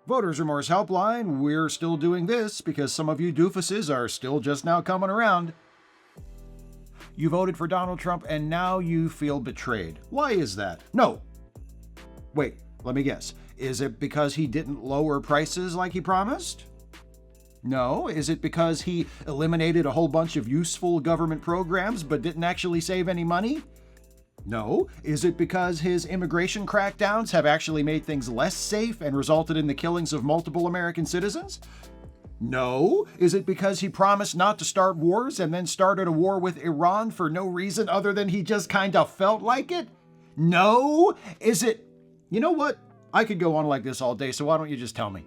Voters Remorse Helpline, we're still doing this because some of you doofuses are still just now coming around. You voted for Donald Trump and now you feel betrayed. Why is that? No. Wait, let me guess. Is it because he didn't lower prices like he promised? No. Is it because he eliminated a whole bunch of useful government programs but didn't actually save any money? No. Is it because his immigration crackdowns have actually made things less safe and resulted in the killings of multiple American citizens? No. Is it because he promised not to start wars and then started a war with Iran for no reason other than he just kind of felt like it? No. Is it... You know what? I could go on like this all day, so why don't you just tell me?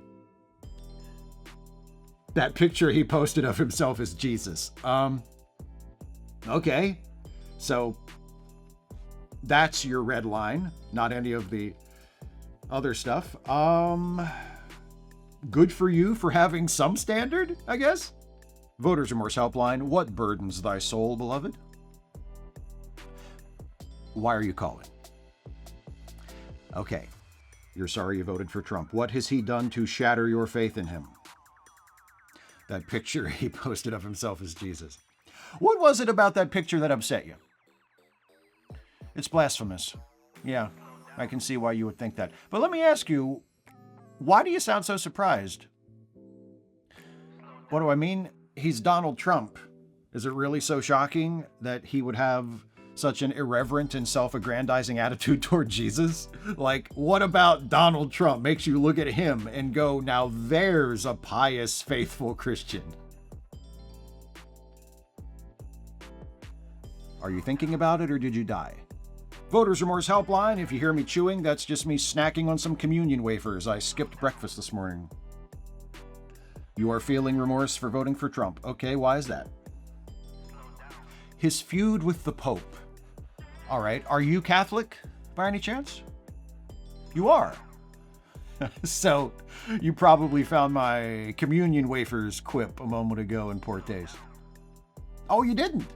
That picture he posted of himself as Jesus. Okay. So... that's your red line, not any of the other stuff. Good for you for having some standard, I guess. Voters Remorse Helpline, what burdens thy soul, beloved? Why are you calling? Okay, you're sorry you voted for Trump. What has he done to shatter your faith in him? That picture he posted of himself as Jesus. What was it about that picture that upset you? It's blasphemous. Yeah, I can see why you would think that. But let me ask you, why do you sound so surprised? What do I mean? He's Donald Trump. Is it really so shocking that he would have such an irreverent and self-aggrandizing attitude toward Jesus? Like, what about Donald Trump makes you look at him and go, now there's a pious, faithful Christian? Are you thinking about it or did you die? Voters Remorse Helpline, if you hear me chewing, that's just me snacking on some communion wafers. I skipped breakfast this morning. You are feeling remorse for voting for Trump. Okay, why is that? His feud with the Pope. All right, are you Catholic by any chance? You are. So you probably found my communion wafers quip a moment ago in poor taste. Oh, you didn't?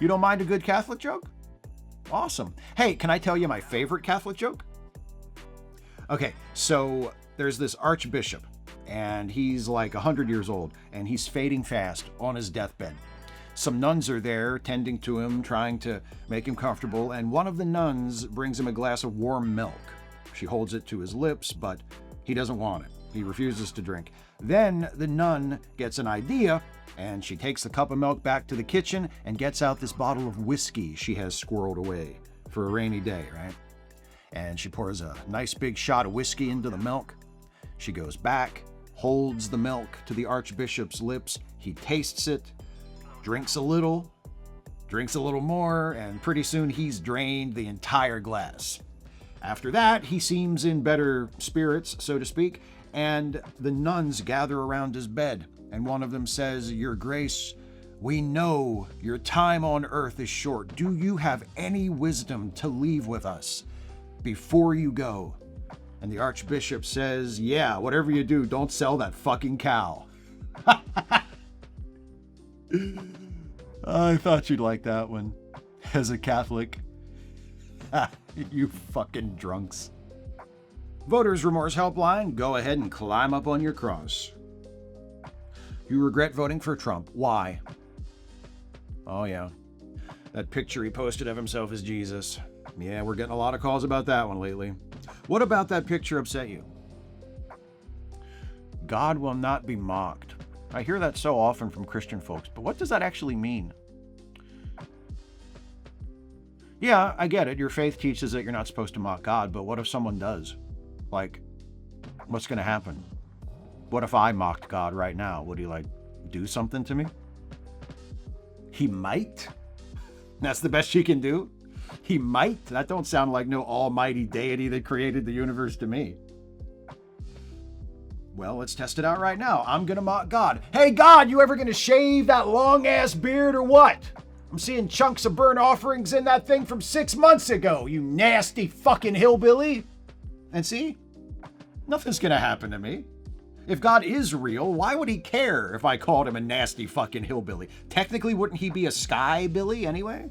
You don't mind a good Catholic joke? Awesome. Hey, can I tell you my favorite Catholic joke? Okay, so there's this archbishop, and he's like 100 years old, and he's fading fast on his deathbed. Some nuns are there tending to him, trying to make him comfortable, and one of the nuns brings him a glass of warm milk. She holds it to his lips, but he doesn't want it. He refuses to drink. Then the nun gets an idea, and she takes the cup of milk back to the kitchen and gets out this bottle of whiskey she has squirreled away for a rainy day, right? And she pours a nice big shot of whiskey into the milk. She goes back, holds the milk to the archbishop's lips. He tastes it, drinks a little more, and pretty soon he's drained the entire glass. After that, he seems in better spirits, so to speak, and the nuns gather around his bed. And one of them says, "Your Grace, we know your time on earth is short. Do you have any wisdom to leave with us before you go?" And the archbishop says, "Yeah, whatever you do, don't sell that fucking cow." I thought you'd like that one as a Catholic. You fucking drunks. Voters Remorse Helpline, go ahead and climb up on your cross. You regret voting for Trump. Why? Oh, yeah. That picture he posted of himself as Jesus. Yeah, we're getting a lot of calls about that one lately. What about that picture upset you? God will not be mocked. I hear that so often from Christian folks, but what does that actually mean? Yeah, I get it. Your faith teaches that you're not supposed to mock God, but what if someone does? Like, what's going to happen? What if I mocked God right now? Would he, do something to me? He might? That's the best she can do? He might? That don't sound like no almighty deity that created the universe to me. Well, let's test it out right now. I'm going to mock God. Hey, God, you ever going to shave that long-ass beard or what? I'm seeing chunks of burnt offerings in that thing from 6 months ago, you nasty fucking hillbilly. And see? Nothing's going to happen to me. If God is real, why would he care if I called him a nasty fucking hillbilly? Technically, wouldn't he be a sky billy anyway?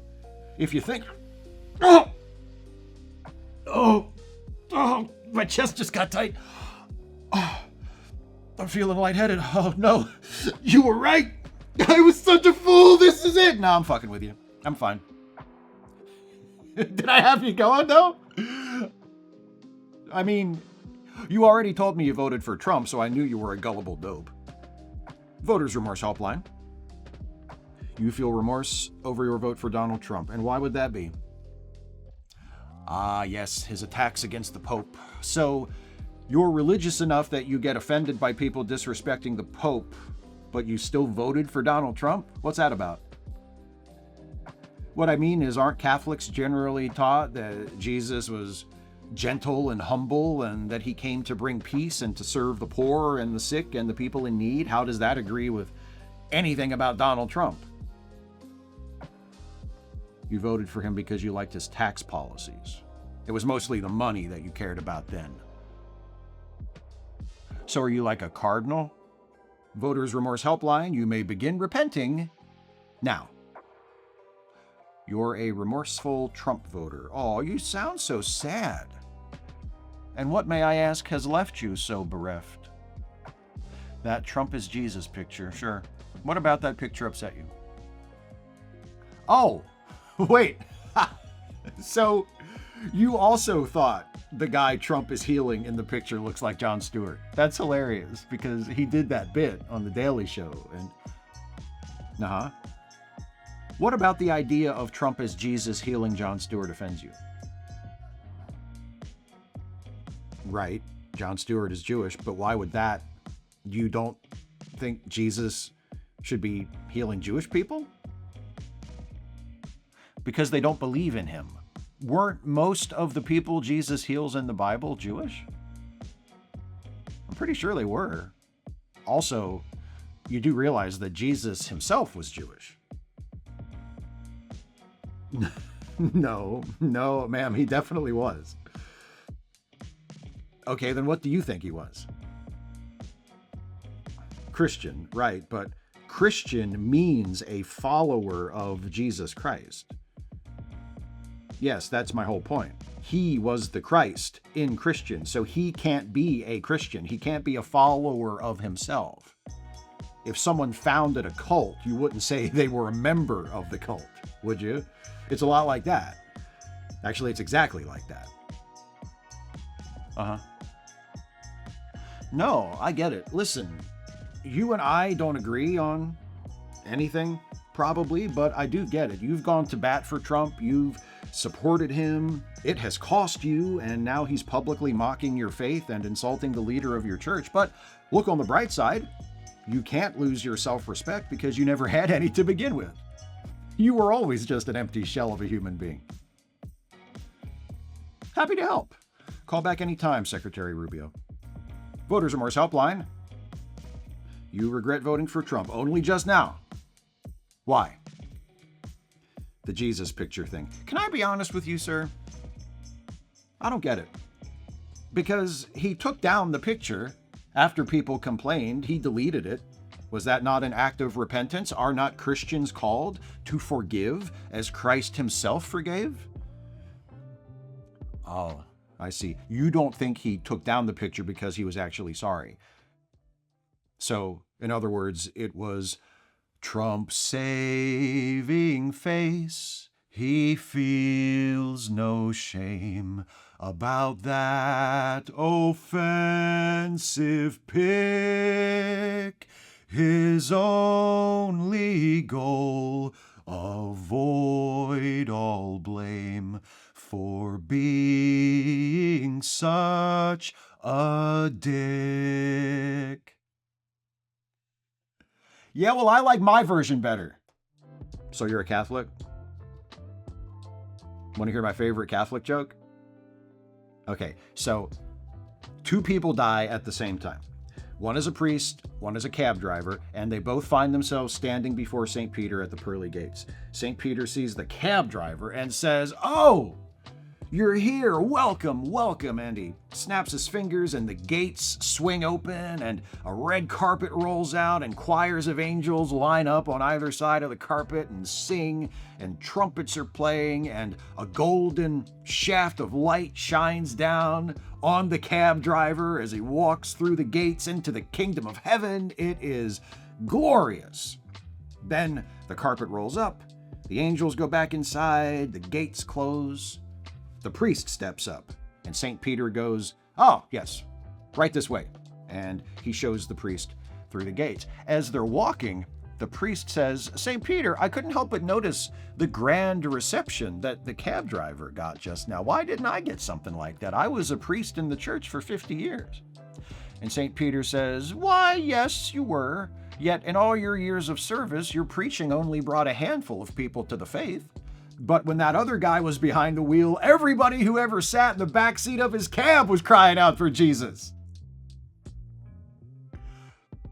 If you think... Oh, my chest just got tight. I'm feeling lightheaded. Oh, no. You were right. I was such a fool. This is it. No, I'm fucking with you. I'm fine. Did I have you going, though? I mean, you already told me you voted for Trump, so I knew you were a gullible dope. Voters Remorse Helpline. You feel remorse over your vote for Donald Trump, and why would that be? Ah, yes, his attacks against the Pope. So, you're religious enough that you get offended by people disrespecting the Pope, but you still voted for Donald Trump? What's that about? What I mean is, aren't Catholics generally taught that Jesus was gentle and humble and that he came to bring peace and to serve the poor and the sick and the people in need? How does that agree with anything about Donald Trump? You voted for him because you liked his tax policies. It was mostly the money that you cared about then. So are you like a cardinal? Voters Remorse Helpline, you may begin repenting now. You're a remorseful Trump voter. Oh, you sound so sad. And what, may I ask, has left you so bereft? That Trump is Jesus picture, sure. What about that picture upset you? Oh, wait. So you also thought the guy Trump is healing in the picture looks like Jon Stewart. That's hilarious because he did that bit on The Daily Show. And what about the idea of Trump as Jesus healing Jon Stewart offends you? Right, Jon Stewart is Jewish, but why would that? You don't think Jesus should be healing Jewish people? Because they don't believe in him. Weren't most of the people Jesus heals in the Bible Jewish? I'm pretty sure they were. Also, you do realize that Jesus himself was Jewish. No, ma'am, he definitely was. Okay, then what do you think he was? Christian, right, but Christian means a follower of Jesus Christ. Yes, that's my whole point. He was the Christ in Christian, so he can't be a Christian. He can't be a follower of himself. If someone founded a cult, you wouldn't say they were a member of the cult, would you? It's a lot like that. Actually, it's exactly like that. No, I get it. Listen, you and I don't agree on anything, probably, but I do get it. You've gone to bat for Trump. You've supported him. It has cost you, and now he's publicly mocking your faith and insulting the leader of your church. But look on the bright side. You can't lose your self-respect because you never had any to begin with. You were always just an empty shell of a human being. Happy to help. Call back anytime, Secretary Rubio. Voters Remorse Helpline. You regret voting for Trump only just now. Why? The Jesus picture thing. Can I be honest with you, sir? I don't get it. Because he took down the picture after people complained. He deleted it. Was that not an act of repentance? Are not Christians called to forgive as Christ himself forgave? Oh, I see. You don't think he took down the picture because he was actually sorry. So, in other words, it was Trump's saving face. He feels no shame about that offensive pic. His only goal, avoid all blame for being such a dick. Yeah, well, I like my version better. So you're a Catholic? Want to hear my favorite Catholic joke? Okay, so 2 people die at the same time. One is a priest, one is a cab driver, and they both find themselves standing before St. Peter at the pearly gates. St. Peter sees the cab driver and says, "Oh, You're here, welcome, welcome. And he snaps his fingers and the gates swing open and a red carpet rolls out and choirs of angels line up on either side of the carpet and sing, and trumpets are playing, and a golden shaft of light shines down on the cab driver as he walks through the gates into the kingdom of heaven. It is glorious. Then the carpet rolls up, the angels go back inside, the gates close. The priest steps up, and St. Peter goes, "Oh, yes, right this way." And he shows the priest through the gates. As they're walking, the priest says, "St. Peter, I couldn't help but notice the grand reception that the cab driver got just now. Why didn't I get something like that? I was a priest in the church for 50 years. And St. Peter says, "Why, yes, you were. Yet in all your years of service, your preaching only brought a handful of people to the faith. But when that other guy was behind the wheel, everybody who ever sat in the back seat of his cab was crying out for Jesus."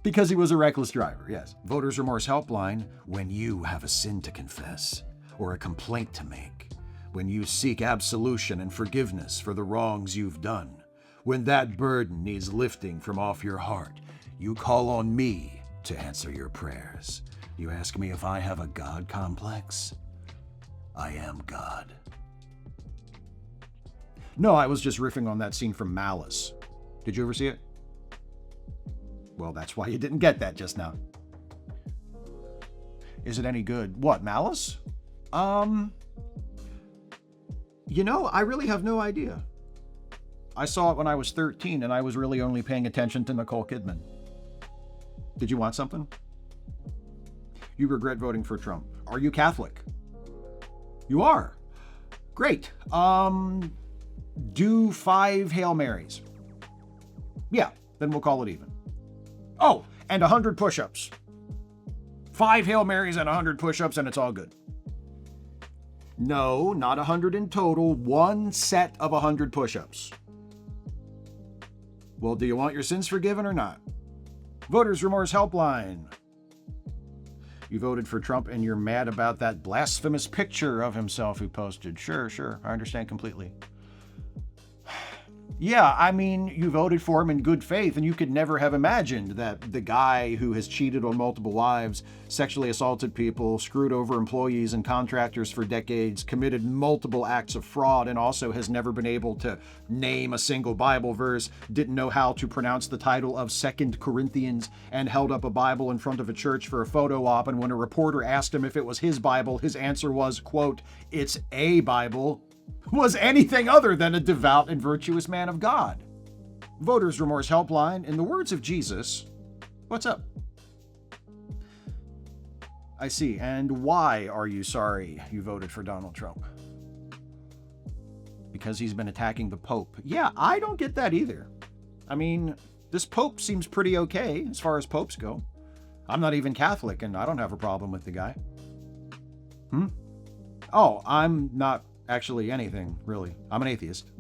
Because he was a reckless driver, yes. Voters Remorse Helpline, when you have a sin to confess or a complaint to make, when you seek absolution and forgiveness for the wrongs you've done, when that burden needs lifting from off your heart, you call on me to answer your prayers. You ask me if I have a God complex? I am God. No, I was just riffing on that scene from Malice. Did you ever see it? Well, that's why you didn't get that just now. Is it any good? What, Malice? I really have no idea. I saw it when I was 13, and I was really only paying attention to Nicole Kidman. Did you want something? You regret voting for Trump. Are you Catholic? You are. Great. Do 5 Hail Marys. Yeah, then we'll call it even. Oh, and 100 push-ups. 5 Hail Marys and 100 push-ups, and it's all good. No, not 100 in total. One set of 100 push-ups. Well, do you want your sins forgiven or not? Voters Remorse Helpline. You voted for Trump and you're mad about that blasphemous picture of himself he posted. Sure. I understand completely. Yeah, I mean, you voted for him in good faith, and you could never have imagined that the guy who has cheated on multiple wives, sexually assaulted people, screwed over employees and contractors for decades, committed multiple acts of fraud, and also has never been able to name a single Bible verse, didn't know how to pronounce the title of 2 Corinthians, and held up a Bible in front of a church for a photo op, and when a reporter asked him if it was his Bible, his answer was, quote, "It's a Bible," was anything other than a devout and virtuous man of God. Voters Remorse Helpline, in the words of Jesus, what's up? I see. And why are you sorry you voted for Donald Trump? Because he's been attacking the Pope. Yeah, I don't get that either. I mean, this Pope seems pretty okay as far as popes go. I'm not even Catholic, and I don't have a problem with the guy. Oh, I'm not actually anything, really. I'm an atheist.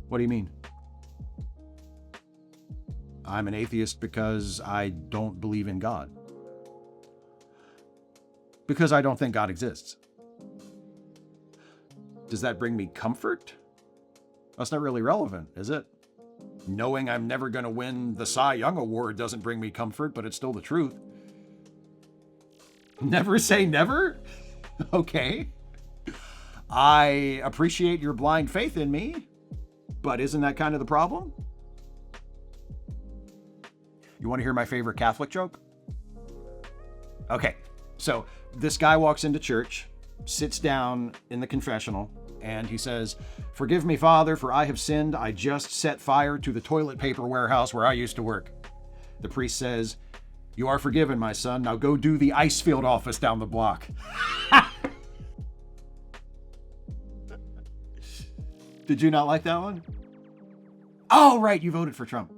What do you mean? I'm an atheist because I don't believe in God. Because I don't think God exists. Does that bring me comfort? That's not really relevant, is it? Knowing I'm never going to win the Cy Young Award doesn't bring me comfort, but it's still the truth. Never say never? Okay. I appreciate your blind faith in me, but isn't that kind of the problem? You want to hear my favorite Catholic joke? Okay, so this guy walks into church, sits down in the confessional, and he says, "Forgive me, Father, for I have sinned. I just set fire to the toilet paper warehouse where I used to work." The priest says, "You are forgiven, my son. Now go do the Icefield office down the block." Did you not like that one? Oh, right, you voted for Trump.